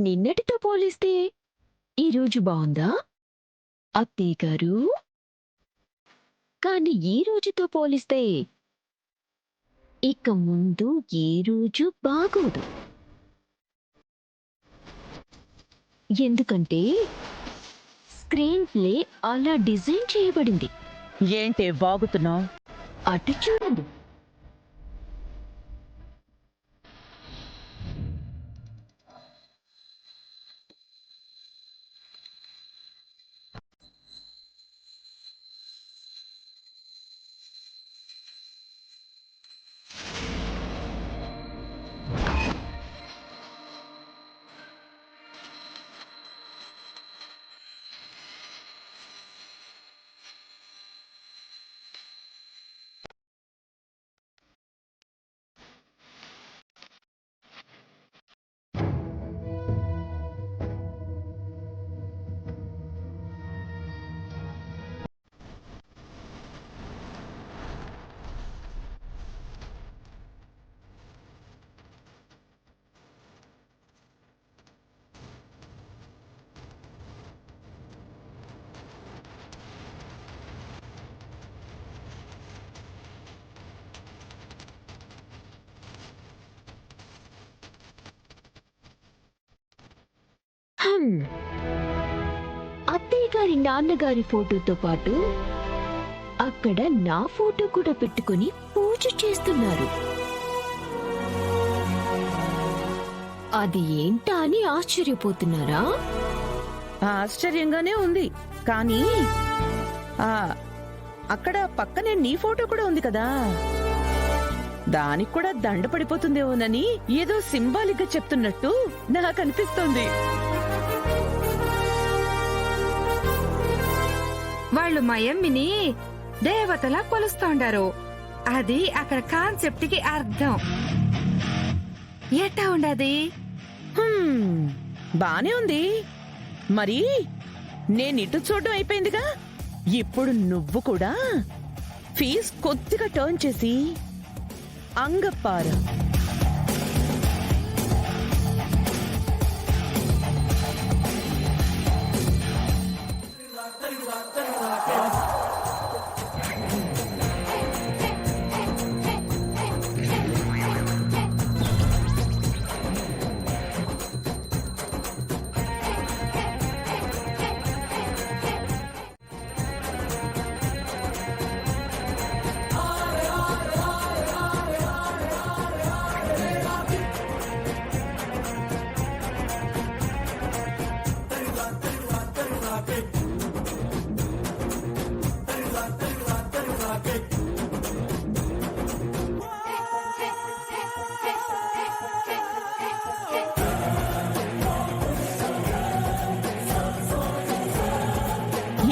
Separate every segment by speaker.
Speaker 1: నిన్నటితో పోలిస్తే ఈరోజు బావుందా అత్తయ్య గారు? కానీ ఈ రోజుతో పోలిస్తే ఇక ముందు ఏ రోజు బాగోదు. ఎందుకంటే స్క్రీన్ ప్లే అలా డిజైన్ చేయబడింది.
Speaker 2: ఏంటే వాగుతున్నావు?
Speaker 1: అటు చూడు. హమ్. అత్తయ్య గారి నాన్నగారి ఫోటోతో పాటు అక్కడ నా ఫోటో కూడా పెట్టుకుని పూజ చేస్తున్నారు. అది ఏంటా అని ఆశ్చర్యపోతున్నారా?
Speaker 2: ఆశ్చర్యంగానే ఉంది, కానీ ఆ అక్కడ పక్కనే నీ ఫోటో కూడా ఉంది కదా, దానికి కూడా దండ పడిపోతుందేమోనని ఏదో సింబాలిక్ గా చెప్తున్నట్టు నాకు అనిపిస్తోంది.
Speaker 3: వాళ్ళు మయమ్మిని దేవతలా కొలుస్తోండారు. అది అక్కడ కాన్సెప్ట్ కి అర్థం. ఎట్టా ఉండది?
Speaker 2: బానే ఉంది. మరి నేనిటు చూడడం అయిపోయిందిగా, ఇప్పుడు నువ్వు కూడా ఫీజ్ కొద్దిగా టర్న్ చేసి అంగప్పారు.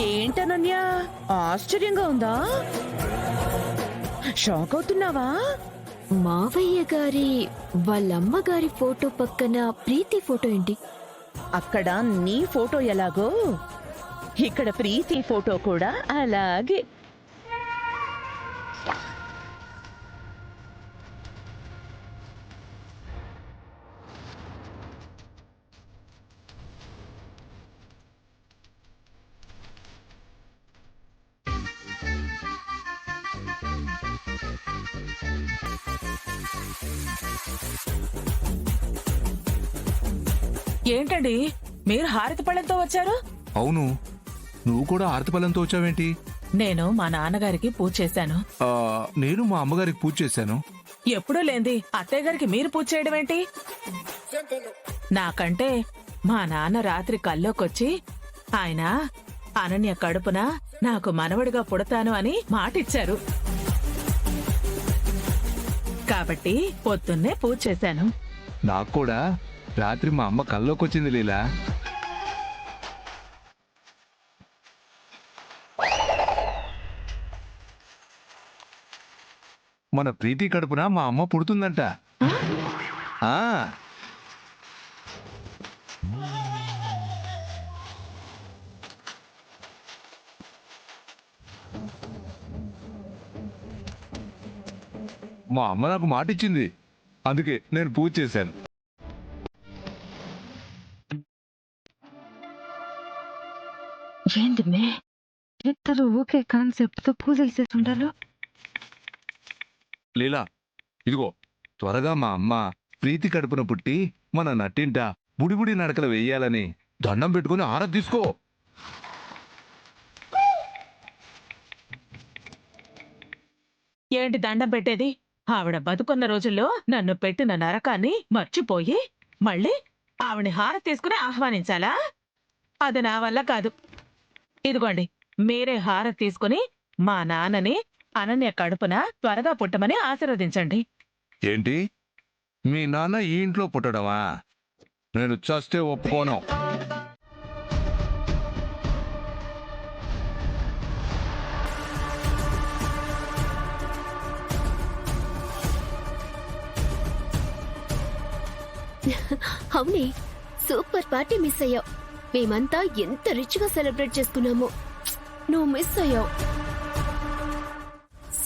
Speaker 2: ఏంటనన్యా, ఆశ్చర్యంగా ఉందా? షాక్ అవుతున్నావా?
Speaker 1: మావయ్య గారి వాళ్ళమ్మగారి ఫోటో పక్కన ప్రీతి ఫోటో ఏంటి?
Speaker 2: అక్కడ నీ ఫోటో ఎలాగో ఇక్కడ ప్రీతి ఫోటో కూడా అలాగే.
Speaker 4: ఏంటండి మీరు హారతి పళ్ళంతో వచ్చారు?
Speaker 5: అవును, నువ్వు కూడా హారతి పళ్ళంతో వచ్చావేంటి?
Speaker 4: నేను మా నాన్నగారికి పూజ చేశాను.
Speaker 5: నేను మా అమ్మగారికి పూజ చేశాను.
Speaker 4: ఎప్పుడూ లేంది అత్తయ్య గారికి మీరు పూజ చేయడం ఏంటి? నాకంటే మా నాన్న రాత్రి కల్లోకొచ్చి ఆయన అనన్య కడుపున నాకు మనవడిగా పుడతాను అని మాటిచ్చారు. కాబట్టి పొద్దున్నే పూజ చేశాను.
Speaker 5: నాకు కూడా రాత్రి మా అమ్మ కల్లోకొచ్చింది లీలా. మన ప్రీతి కడుపున మా అమ్మ పుడుతుందంట. మా అమ్మ నాకు మాట ఇచ్చింది, అందుకే నేను పూజ చేశాను.
Speaker 3: ఏంది ఇద్దరు ఒకే కాన్సెప్ట్ తో పూజలు చేస్తుంటారు.
Speaker 5: లీలా ఇదిగో త్వరగా మా అమ్మ ప్రీతి కడుపున పుట్టి మన నట్టింట బుడిబుడి నడకలు వెయ్యాలని దండం పెట్టుకుని ఆరా తీసుకో.
Speaker 4: ఏంటి దండం పెట్టేది? ఆవిడ బతుకున్న రోజుల్లో నన్ను పెట్టిన నరకాన్ని మర్చిపోయి మళ్ళీ ఆవిడ హార తీసుకుని ఆహ్వానించాలా? అది నా వల్ల కాదు. ఇదిగోండి, మీరే హార తీసుకుని మా నాన్నని అనన్య కడుపున త్వరగా పుట్టమని ఆశీర్వదించండి.
Speaker 5: ఏంటి మీ నాన్న ఈ ఇంట్లో పుట్టడమా? నేను చస్తే ఒప్పుకోను.
Speaker 1: అవునే, సూపర్ పార్టీ మిస్ అయ్యావు. మేమంతా ఎంత రిచ్ గా సెలబ్రేట్ చేసుకున్నామో, నువ్వు మిస్ అయ్యావు.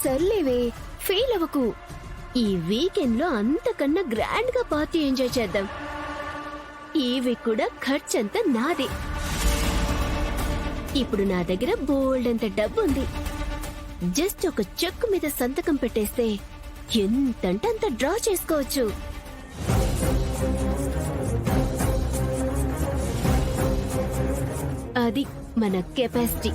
Speaker 1: సర్లేవే, ఫెయిల్ అవ్వకు. ఈ వీకెండ్ లో అంతకన్నా గ్రాండ్ గా పార్టీ ఎంజాయ్ చేద్దాం. ఈ వీక్ కూడా ఖర్చంతా నాదే. ఇప్పుడు నా దగ్గర బోల్డ్ అంత డబ్బు ఉంది. జస్ట్ ఒక చెక్ మీద సంతకం పెట్టేస్తే ఎంతంటే అంత డ్రా చేసుకోవచ్చు. అది మన కెపాసిటీ.